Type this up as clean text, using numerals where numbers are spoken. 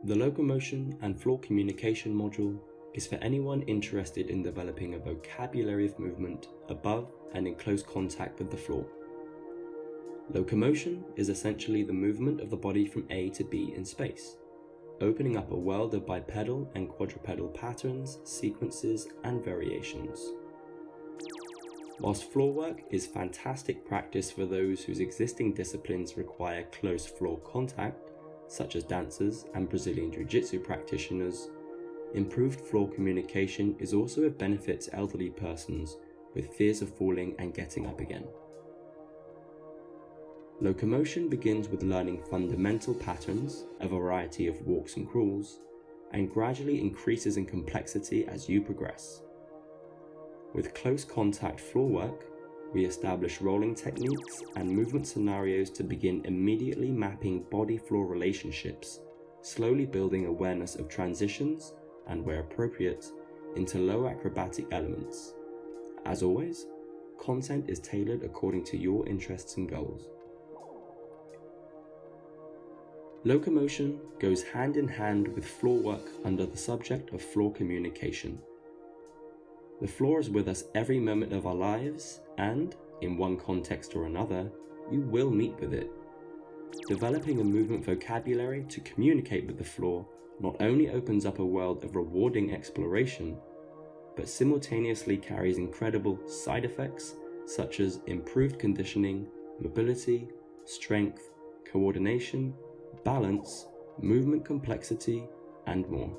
The Locomotion and Floor Communication module is for anyone interested in developing a vocabulary of movement above and in close contact with the floor. Locomotion is essentially the movement of the body from A to B in space, opening up a world of bipedal and quadrupedal patterns, sequences, and variations. Whilst floor work is fantastic practice for those whose existing disciplines require close floor contact, such as dancers and Brazilian Jiu Jitsu practitioners, improved floor communication is also of benefit to elderly persons with fears of falling and getting up again. Locomotion begins with learning fundamental patterns, a variety of walks and crawls, and gradually increases in complexity as you progress. With close contact floor work, we establish rolling techniques and movement scenarios to begin immediately mapping body-floor relationships, slowly building awareness of transitions and, where appropriate, into low acrobatic elements. As always, content is tailored according to your interests and goals. Locomotion goes hand in hand with floor work under the subject of floor communication. The floor is with us every moment of our lives and, in one context or another, you will meet with it. Developing a movement vocabulary to communicate with the floor not only opens up a world of rewarding exploration, but simultaneously carries incredible side effects such as improved conditioning, mobility, strength, coordination, balance, movement complexity, and more.